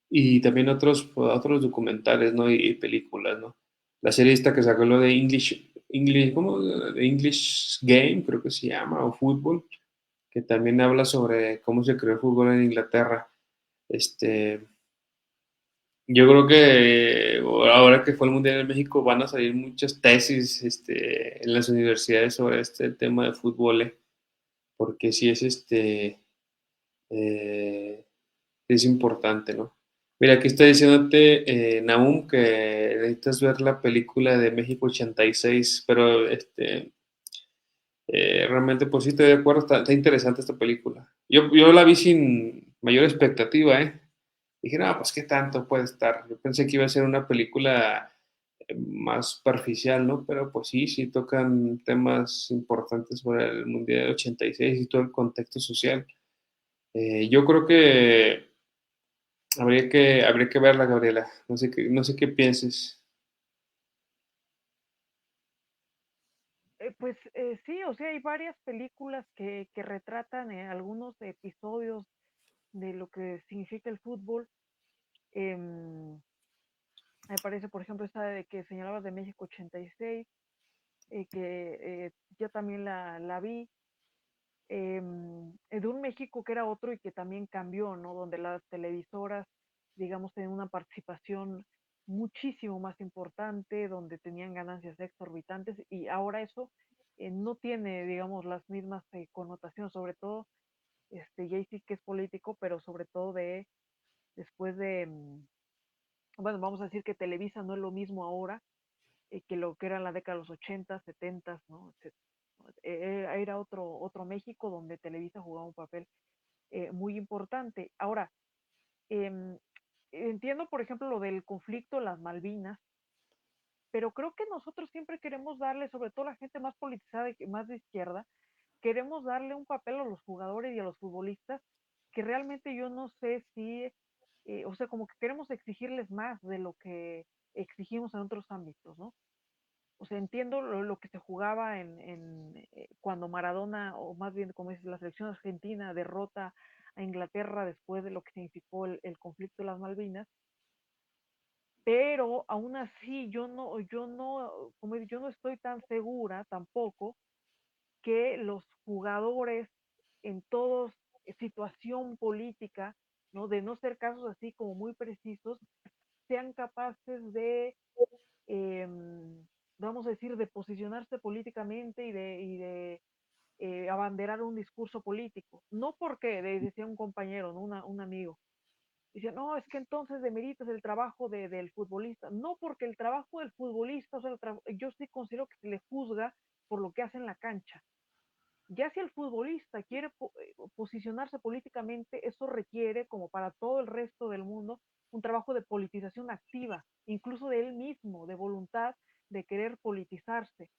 y también otros documentales, ¿no? Y películas, ¿no? La serie esta que sacó lo de ¿cómo? De English Game, creo que se llama, o fútbol, que también habla sobre cómo se creó el fútbol en Inglaterra. Este, yo creo que ahora que fue el Mundial en México van a salir muchas tesis, en las universidades sobre este tema de fútbol, porque sí es eh, es importante, ¿no? Mira, aquí está diciéndote, Nahum, que necesitas ver la película de México 86, pero realmente, pues sí, estoy de acuerdo, está interesante esta película. Yo la vi sin mayor expectativa, ¿eh? Dije, no, pues qué tanto puede estar. Yo pensé que iba a ser una película más superficial, ¿no? Pero pues sí, sí tocan temas importantes sobre el Mundial del 86 y todo el contexto social. Yo creo que habría que verla, Gabriela. No sé qué pienses. Pues sí, o sea, hay varias películas que retratan algunos episodios de lo que significa el fútbol. Em, Me parece, por ejemplo, esta de que señalabas de México 86, que yo también la vi, de un México que era otro y que también cambió, ¿no? Donde las televisoras, digamos, tenían una participación muchísimo más importante, donde tenían ganancias exorbitantes y ahora eso no tiene, digamos, las mismas connotaciones, sobre todo, ya sí que es político, pero sobre todo después bueno, vamos a decir que Televisa no es lo mismo ahora que lo que era en la década de los 80, 70, ¿no? Era otro México donde Televisa jugaba un papel muy importante. Ahora, eh, entiendo, por ejemplo, lo del conflicto, las Malvinas, pero creo que nosotros siempre queremos darle, sobre todo la gente más politizada y más de izquierda, queremos darle un papel a los jugadores y a los futbolistas que realmente yo no sé si, o sea, como que queremos exigirles más de lo que exigimos en otros ámbitos, ¿no? O sea, entiendo lo que se jugaba cuando Maradona, o más bien como es la selección argentina, derrota a Inglaterra después de lo que significó el conflicto de las Malvinas, pero aún así yo no estoy tan segura tampoco que los jugadores en toda situación política, ¿no? De no ser casos así como muy precisos, sean capaces eh, vamos a decir, de posicionarse políticamente y de abanderar un discurso político. No porque, decía un compañero, ¿no? Un amigo, dice, no, es que entonces demeritas el trabajo del futbolista. No, porque el trabajo del futbolista, o sea, yo sí considero que se le juzga por lo que hace en la cancha. Ya si el futbolista quiere posicionarse políticamente, eso requiere, como para todo el resto del mundo, un trabajo de politización activa, incluso de él mismo, de voluntad de querer politizarse.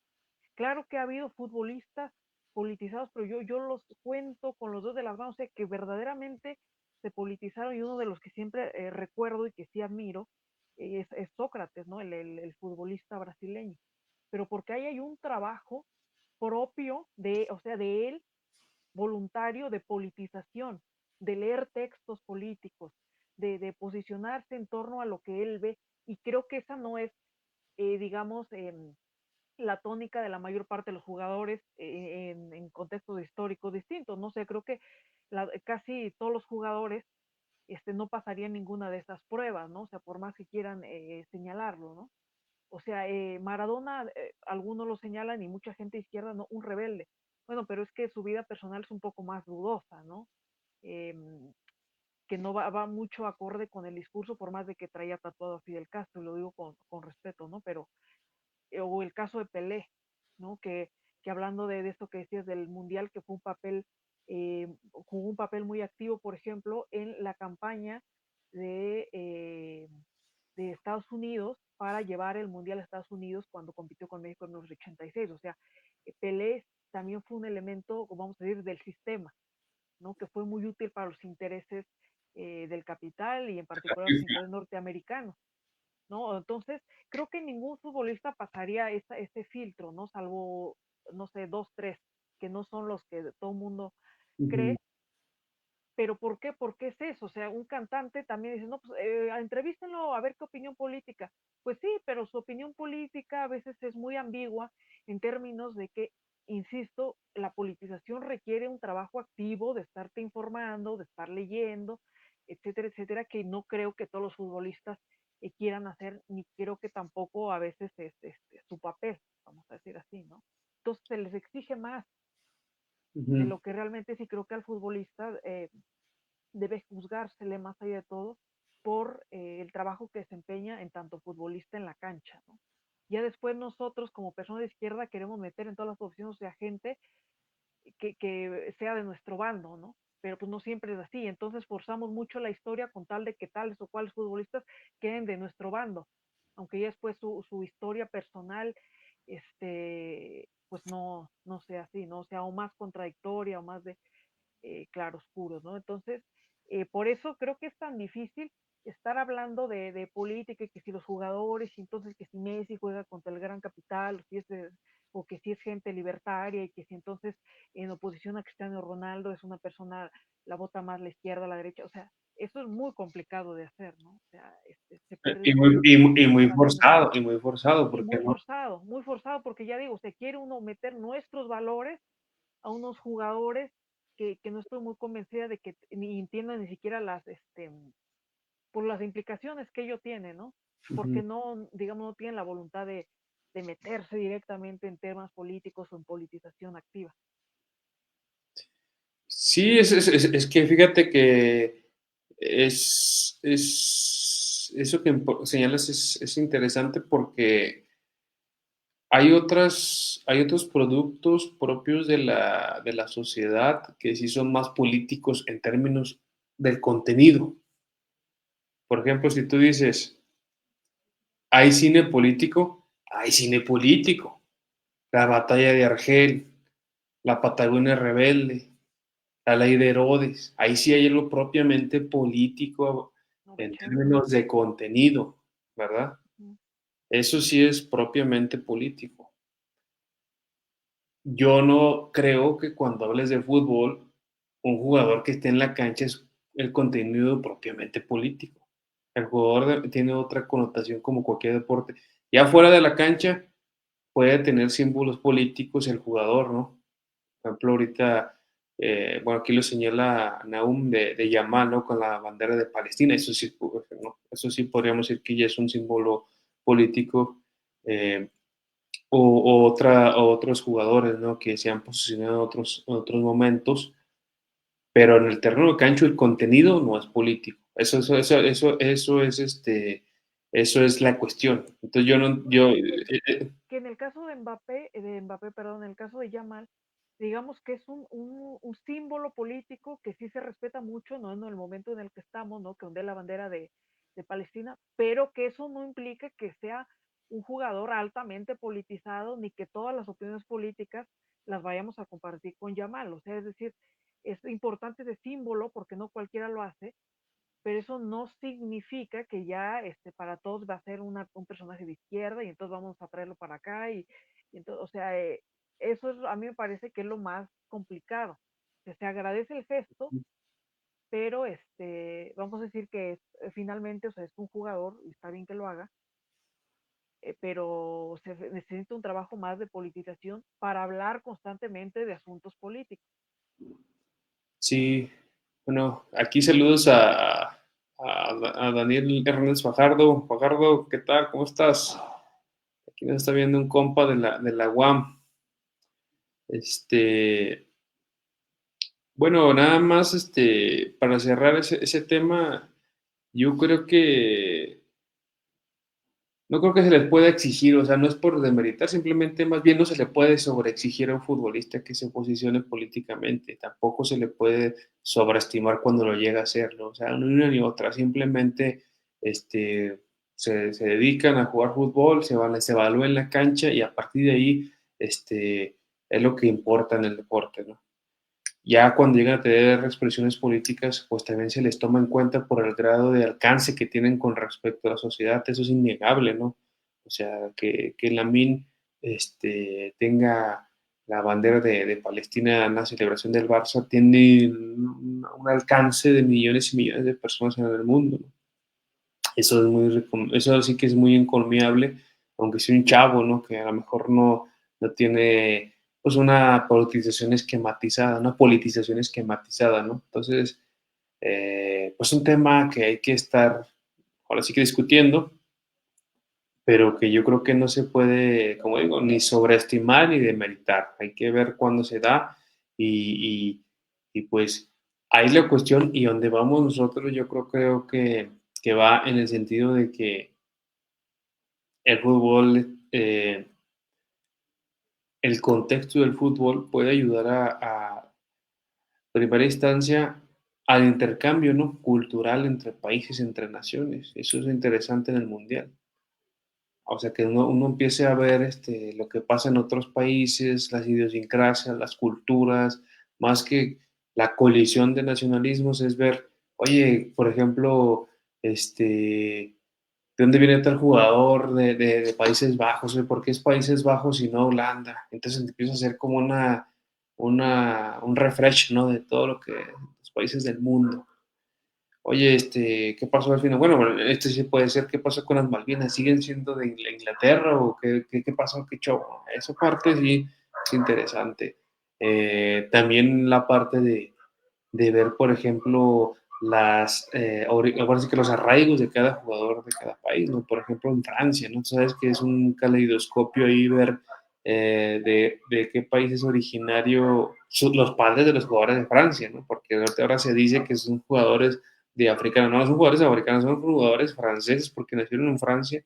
Claro que ha habido futbolistas politizados, pero yo los cuento con los dos de las manos, o sea, que verdaderamente se politizaron, y uno de los que siempre recuerdo y que sí admiro es Sócrates, ¿no? El futbolista brasileño. Pero porque ahí hay un trabajo propio o sea, de él, voluntario, de politización, de leer textos políticos, de posicionarse en torno a lo que él ve, y creo que esa no es, digamos, la tónica de la mayor parte de los jugadores en contextos históricos distintos. No sé, creo que casi todos los jugadores no pasarían ninguna de esas pruebas, ¿no? O sea, por más que quieran señalarlo, ¿no? O sea, Maradona, algunos lo señalan y mucha gente de izquierda, no, un rebelde. Bueno, pero es que su vida personal es un poco más dudosa, ¿no? Eh, que no va mucho acorde con el discurso, por más de que traía tatuado a Fidel Castro, y lo digo con respeto, ¿no? Pero, o el caso de Pelé, ¿no? Que hablando de esto que decías del Mundial, que fue un papel, jugó un papel muy activo, por ejemplo, en la campaña de, de Estados Unidos para llevar el Mundial a Estados Unidos cuando compitió con México en los 86. O sea, Pelé también fue un elemento, vamos a decir, del sistema, ¿no? Que fue muy útil para los intereses del capital y en particular los intereses norteamericanos, ¿no? Entonces, creo que ningún futbolista pasaría ese filtro, ¿no? Salvo, no sé, dos, tres, que no son los que todo el mundo Ujú. cree. Pero ¿por qué? ¿Por qué es eso? O sea, un cantante también dice, no, pues entrevístenlo a ver qué opinión política. Pues sí, pero su opinión política a veces es muy ambigua en términos de que, insisto, la politización requiere un trabajo activo de estarte informando, de estar leyendo, etcétera, etcétera, que no creo que todos los futbolistas quieran hacer, ni creo que tampoco a veces es su papel, vamos a decir así, ¿no? Entonces se les exige más de Ujú. lo que realmente sí creo que al futbolista debe juzgársele más allá de todo por el trabajo que desempeña en tanto futbolista en la cancha, ¿no? Ya después nosotros como personas de izquierda queremos meter en todas las opciones, o sea, gente que sea de nuestro bando, ¿no? Pero pues no siempre es así, entonces forzamos mucho la historia con tal de que tales o cuales futbolistas queden de nuestro bando, aunque ya después su historia personal, pues no sea así, ¿no? O sea, o más contradictoria o más de claroscuros, ¿no? Entonces, por eso creo que es tan difícil estar hablando de política y que si los jugadores, y entonces que si Messi juega contra el gran capital, o, si es o que si es gente libertaria, y que si entonces en oposición a Cristiano Ronaldo es una persona, la vota más la izquierda, la derecha, o sea, eso es muy complicado de hacer, ¿no? O sea, se pierde Y mucho y muy forzado, y porque no. muy forzado, porque ya digo, se quiere uno meter nuestros valores a unos jugadores que no estoy muy convencida de que ni entiendan ni siquiera por las implicaciones que ello tiene, ¿no? Ujú. Porque no, digamos, no tienen la voluntad de meterse directamente en temas políticos o en politización activa. Sí, es que fíjate que eso que señalas es interesante porque hay otros productos propios de la sociedad que sí son más políticos en términos del contenido. Por ejemplo, si tú dices, hay cine político, hay cine político. La batalla de Argel, la Patagonia rebelde, la ley de Herodes. Ahí sí hay algo propiamente político en 90. términos de contenido, ¿verdad? Eso sí es propiamente político. Yo no creo que cuando hables de fútbol, un jugador que esté en la cancha es el contenido propiamente político. El jugador tiene otra connotación como cualquier deporte. Ya fuera de la cancha puede tener símbolos políticos el jugador, ¿no? Por ejemplo, ahorita, bueno, aquí lo señala Nahum de Yamal, ¿no? Con la bandera de Palestina. Eso sí, ¿no? Eso sí podríamos decir que ya es un símbolo político. O otros jugadores, ¿no? Que se han posicionado en otros momentos, pero en el terreno de cancho el contenido no es político. Eso es la cuestión. Entonces yo no, Bueno, yo, que en el caso de Mbappé, perdón, en el caso de Yamal, digamos que es un símbolo político que sí se respeta mucho, ¿no? En el momento en el que estamos, ¿no? Que ondea la bandera de Palestina, pero que eso no implica que sea un jugador altamente politizado, ni que todas las opiniones políticas las vayamos a compartir con Yamal. O sea, es decir, es importante ese símbolo porque no cualquiera lo hace, pero eso no significa que ya para todos va a ser un personaje de izquierda y entonces vamos a traerlo para acá y entonces, o sea, eso a mí me parece que es lo más complicado. Que se agradece el gesto, pero vamos a decir que finalmente, o sea, es un jugador y está bien que lo haga, pero se necesita un trabajo más de politización para hablar constantemente de asuntos políticos. sí, bueno, aquí saludos a Daniel Hernández Fajardo. Fajardo, ¿qué tal? ¿Cómo estás? Aquí nos está viendo un compa de la UAM. Este, bueno, nada más, para cerrar ese tema, yo creo que no creo que se les pueda exigir, o sea, no es por demeritar, simplemente más bien no se le puede sobreexigir a un futbolista que se posicione políticamente, tampoco se le puede sobreestimar cuando lo llega a hacerlo, o sea, ni una ni otra, simplemente este, se dedican a jugar fútbol, se evalúa en la cancha y a partir de ahí es lo que importa en el deporte, ¿no? Ya cuando llegan a tener expresiones políticas, pues también se les toma en cuenta por el grado de alcance que tienen con respecto a la sociedad, eso es innegable, ¿no? O sea, que Lamine tenga la bandera de Palestina en la celebración del Barça tiene un alcance de millones y millones de personas en el mundo, ¿no? Eso sí que es muy encomiable, aunque sea un chavo, ¿no? Que a lo mejor no tiene pues una politización esquematizada, ¿no? Entonces, pues un tema que hay que estar ahora sí que discutiendo, pero que yo creo que no se puede, como digo, ni sobreestimar ni demeritar. Hay que ver cuándo se da y, y pues ahí la cuestión y donde vamos nosotros, yo creo que va en el sentido de que el fútbol, el contexto del fútbol puede ayudar a primera instancia al intercambio, ¿no? Cultural entre países, entre naciones. Eso es interesante en el mundial. O sea, que uno empiece a ver lo que pasa en otros países, las idiosincrasias, las culturas, más que la colisión de nacionalismos, es ver, oye, por ejemplo, ¿de dónde viene tal jugador de Países Bajos? ¿Por qué es Países Bajos y no Holanda? Entonces empieza a ser como un refresh, ¿no? De todo lo que los países del mundo. Oye, ¿qué pasó al final? Bueno, sí puede ser, ¿qué pasó con las Malvinas? ¿Siguen siendo de Inglaterra o qué pasó? ¿Qué show? Esa parte sí es interesante. También la parte de ver, por ejemplo, ahora sí que los arraigos de cada jugador de cada país, ¿no? Por ejemplo, en Francia, ¿no? Tú sabes que es un caleidoscopio ahí ver de qué país es originario los padres de los jugadores de Francia, ¿no? Porque ahora se dice que son jugadores de africanos, no son jugadores africanos, son jugadores franceses porque nacieron en Francia,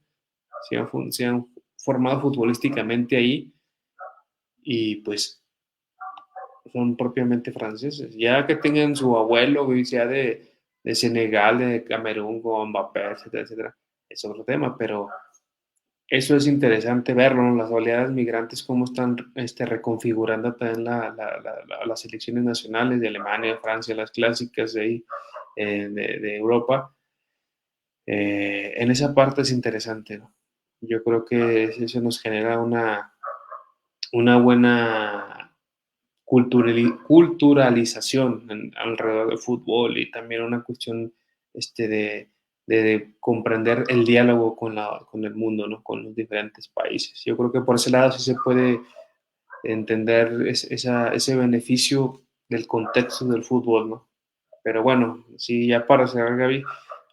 se han formado futbolísticamente ahí y pues son propiamente franceses. Ya que tengan su abuelo, sea de Senegal, de Camerún, con Mbappé, etcétera, etcétera, es otro tema, pero eso es interesante verlo, ¿no? Las oleadas migrantes, cómo están reconfigurando también las selecciones nacionales de Alemania, de Francia, las clásicas de ahí, de Europa. En esa parte es interesante, ¿no? Yo creo que eso nos genera una buena culturalización alrededor del fútbol y también una cuestión de comprender el diálogo con el mundo, ¿no? Con los diferentes países. Yo creo que por ese lado sí se puede entender ese beneficio del contexto del fútbol, ¿no? Pero bueno, sí, ya para cerrar, Gaby,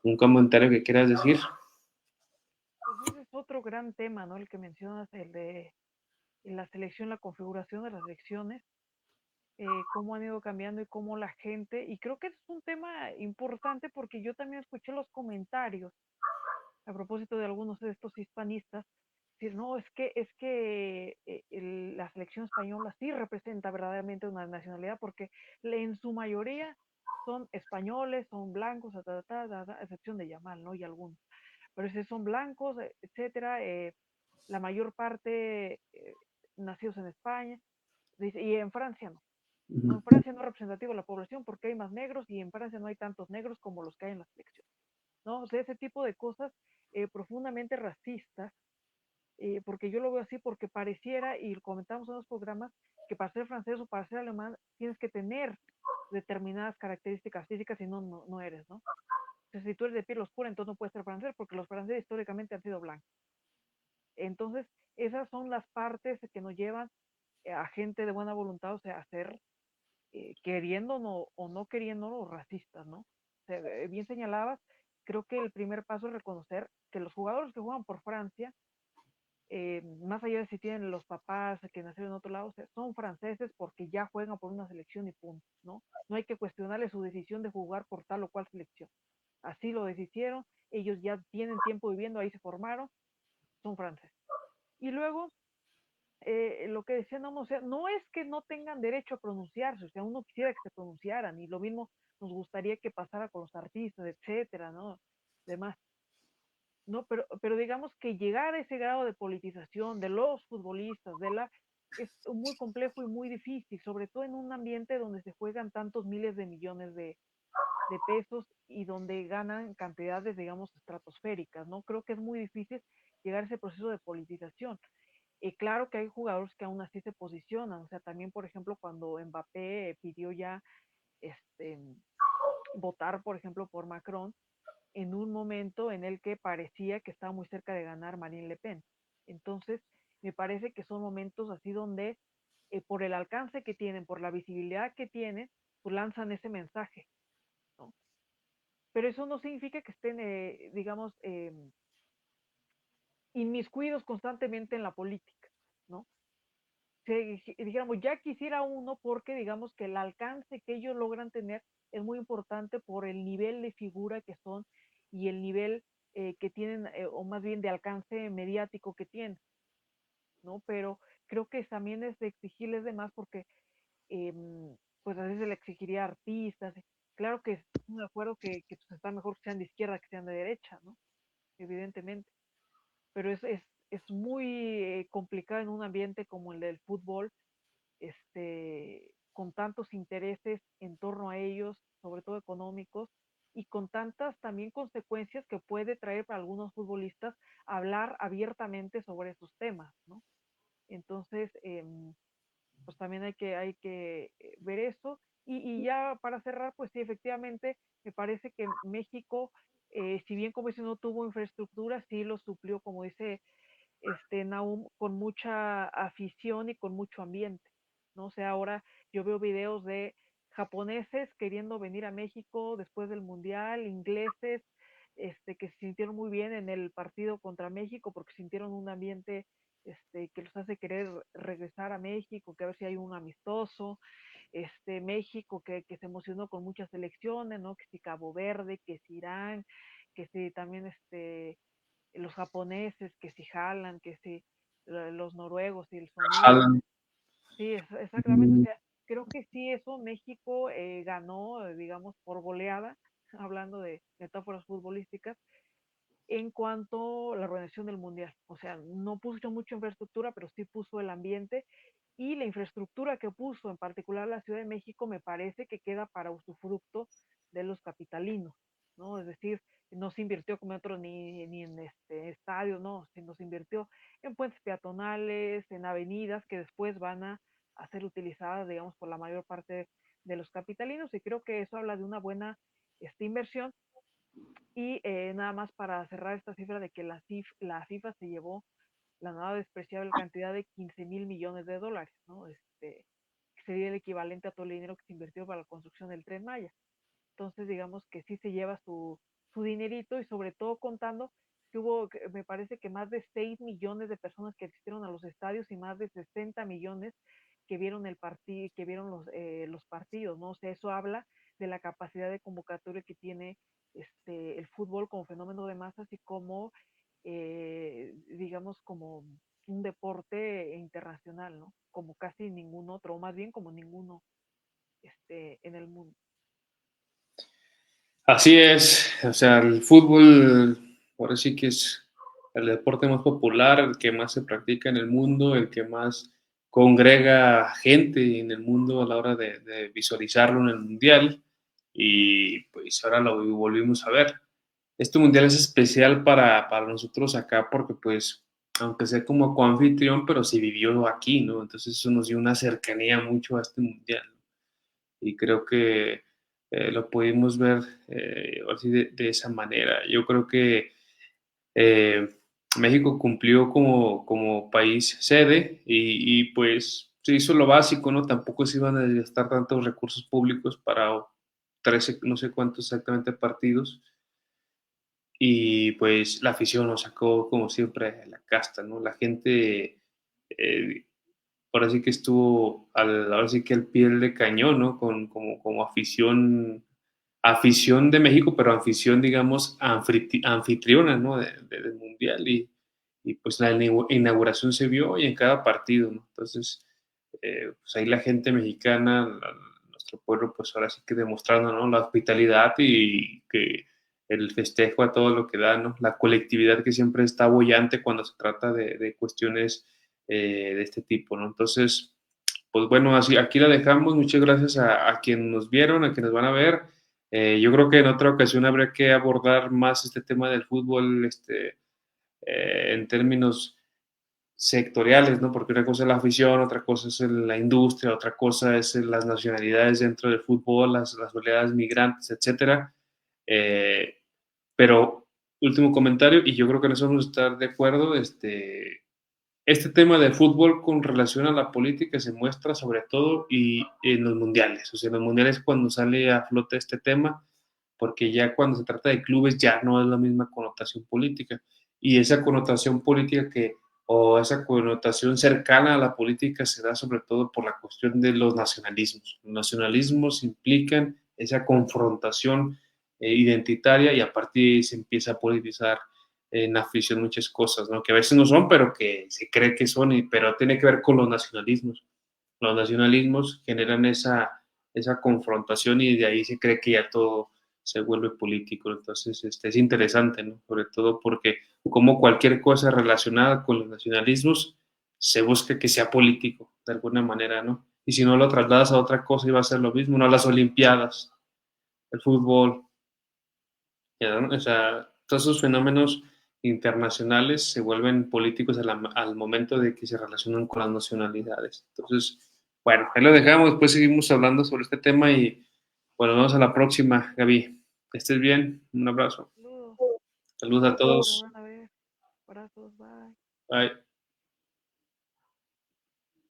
un comentario que quieras decir. Pues ese es otro gran tema, ¿no? El que mencionas, el de la selección, la configuración de las selecciones, cómo han ido cambiando y cómo la gente, y creo que es un tema importante porque yo también escuché los comentarios a propósito de algunos de estos hispanistas, decir, no, es que la selección española sí representa verdaderamente una nacionalidad porque en su mayoría son españoles, son blancos, a excepción de Yamal, ¿no? Y algunos. Pero si son blancos, etcétera, la mayor parte nacidos en España, dice, y en Francia no. No, en Francia no es representativo de la población porque hay más negros y en Francia no hay tantos negros como los que hay en la selección. ¿No? O sea, ese tipo de cosas profundamente racistas, porque yo lo veo así, porque pareciera, y lo comentamos en los programas, que para ser francés o para ser alemán tienes que tener determinadas características físicas y no eres, ¿no? O sea, si tú eres de piel oscura, entonces no puedes ser francés, porque los franceses históricamente han sido blancos. Entonces, esas son las partes que nos llevan a gente de buena voluntad, o sea, a ser queriendo o no queriendo racistas, ¿no? O sea, bien señalabas, creo que el primer paso es reconocer que los jugadores que juegan por Francia más allá de si tienen los papás que nacieron en otro lado, o sea, son franceses porque ya juegan por una selección y punto, ¿no? No hay que cuestionarle su decisión de jugar por tal o cual selección. Así lo decidieron, ellos ya tienen tiempo viviendo, ahí se formaron, son franceses. Y luego, lo que decían, no, o sea, no es que no tengan derecho a pronunciarse, o sea, uno quisiera que se pronunciaran y lo mismo nos gustaría que pasara con los artistas, etcétera, ¿no? Demás. No, pero digamos que llegar a ese grado de politización de los futbolistas, es muy complejo y muy difícil, sobre todo en un ambiente donde se juegan tantos miles de millones de pesos y donde ganan cantidades, digamos, estratosféricas, ¿no? Creo que es muy difícil llegar a ese proceso de politización. Claro que hay jugadores que aún así se posicionan, o sea, también, por ejemplo, cuando Mbappé pidió ya este, votar, por ejemplo, por Macron, en un momento en el que parecía que estaba muy cerca de ganar Marine Le Pen. Entonces, me parece que son momentos así donde, por el alcance que tienen, por la visibilidad que tienen, pues lanzan ese mensaje, ¿no? Pero eso no significa que estén, digamos, inmiscuidos constantemente en la política, ¿no? Dijéramos, ya quisiera uno porque digamos que el alcance que ellos logran tener es muy importante por el nivel de figura que son y el nivel que tienen, o más bien de alcance mediático que tienen, ¿no? Pero creo que también es de exigirles de más porque, eh, pues a veces se le exigiría a artistas. Claro que estoy de acuerdo que pues, está mejor que sean de izquierda que sean de derecha, ¿no? Evidentemente. Pero es muy complicado en un ambiente como el del fútbol, con tantos intereses en torno a ellos, sobre todo económicos, y con tantas también consecuencias que puede traer para algunos futbolistas hablar abiertamente sobre esos temas, ¿no? Entonces, pues también hay que ver eso. Y ya para cerrar, pues sí, efectivamente, me parece que México, si bien como dice, no tuvo infraestructura, sí lo suplió, como dice Nahum, con mucha afición y con mucho ambiente, ¿no? O sea, ahora yo veo videos de japoneses queriendo venir a México después del Mundial, ingleses, que se sintieron muy bien en el partido contra México porque sintieron un ambiente, que los hace querer regresar a México, que a ver si hay un amistoso, México que se emocionó con muchas selecciones, ¿no? Que si Cabo Verde, que si Irán, que si también los japoneses, que si jalan, que si los noruegos y el sonido. Haaland. Sí, exactamente. O sea, creo que sí, eso México ganó, digamos, por goleada, hablando de metáforas futbolísticas, en cuanto a la organización del Mundial. O sea, no puso mucha infraestructura, pero sí puso el ambiente y la infraestructura que puso, en particular la Ciudad de México, me parece que queda para usufructo de los capitalinos, ¿no? Es decir, no se invirtió como otros ni en estadios, no, sino se invirtió en puentes peatonales, en avenidas que después van a ser utilizadas, digamos, por la mayor parte de los capitalinos y creo que eso habla de una buena inversión y nada más para cerrar esta cifra de que la FIFA se llevó la nada despreciable cantidad de 15,000 millones de dólares, ¿no? Que sería el equivalente a todo el dinero que se invirtió para la construcción del Tren Maya. Entonces, digamos que sí se lleva su dinerito y sobre todo contando que hubo, me parece que más de 6 millones de personas que asistieron a los estadios y más de 60 millones que vieron el partido, que vieron los partidos, ¿no? O sea, eso habla de la capacidad de convocatoria que tiene el fútbol como fenómeno de masas y como, digamos, como un deporte internacional, ¿no? Como casi ningún otro, o más bien como ninguno en el mundo. Así es, o sea, el fútbol, ahora sí que es el deporte más popular, el que más se practica en el mundo, el que más congrega gente en el mundo a la hora de visualizarlo en el mundial. Y pues ahora lo volvimos a ver. Este mundial es especial para nosotros acá porque pues, aunque sea como coanfitrión, pero se vivió aquí, ¿no? Entonces eso nos dio una cercanía mucho a este mundial y creo que lo pudimos ver así de esa manera. Yo creo que eh, México cumplió como país sede pues se hizo lo básico, ¿no? Tampoco se iban a gastar tantos recursos públicos para 13, no sé cuántos exactamente partidos. y pues la afición nos sacó como siempre a la casta, ¿no? La gente eh, ahora sí que estuvo ahora sí que al pie del cañón, ¿no? Como afición, afición de México, pero afición, digamos, anfitriona, ¿no? Del Mundial y pues la inauguración se vio y en cada partido, ¿no? Entonces, pues ahí la gente mexicana, nuestro pueblo, pues ahora sí que demostrando, ¿no? La hospitalidad y que el festejo a todo lo que da, ¿no? La colectividad que siempre está bollante cuando se trata de cuestiones de este tipo, ¿no? Entonces, pues bueno, así, aquí la dejamos. Muchas gracias a quienes nos vieron, a quienes van a ver. Yo creo que en otra ocasión habría que abordar más este tema del fútbol, en términos sectoriales, ¿no? Porque una cosa es la afición, otra cosa es la industria, otra cosa es las nacionalidades dentro del fútbol, las oleadas migrantes, etcétera. Eh, pero último comentario, y yo creo que en eso vamos a estar de acuerdo, este tema de fútbol con relación a la política se muestra sobre todo y en los mundiales. O sea, en los mundiales cuando sale a flote este tema, porque ya cuando se trata de clubes ya no es la misma connotación política. Y esa connotación política o esa connotación cercana a la política se da sobre todo por la cuestión de los nacionalismos. Los nacionalismos implican esa confrontación identitaria y a partir de ahí se empieza a politizar en afición muchas cosas, ¿no? Que a veces no son, pero que se cree que son, pero tiene que ver con los nacionalismos. Los nacionalismos generan esa confrontación y de ahí se cree que ya todo se vuelve político. Entonces, es interesante, ¿no? Sobre todo porque como cualquier cosa relacionada con los nacionalismos, se busca que sea político, de alguna manera, ¿no? Y si no lo trasladas a otra cosa, iba a ser lo mismo, ¿no? Las Olimpiadas, el fútbol, ¿no? O sea, todos esos fenómenos internacionales se vuelven políticos al momento de que se relacionan con las nacionalidades. Entonces, bueno, ahí lo dejamos, después seguimos hablando sobre este tema y bueno, nos vemos a la próxima, Gaby. Que estés bien, un abrazo. Saludos. Saludos a Gracias, me todos. van a ver. Abrazos, bye. Bye.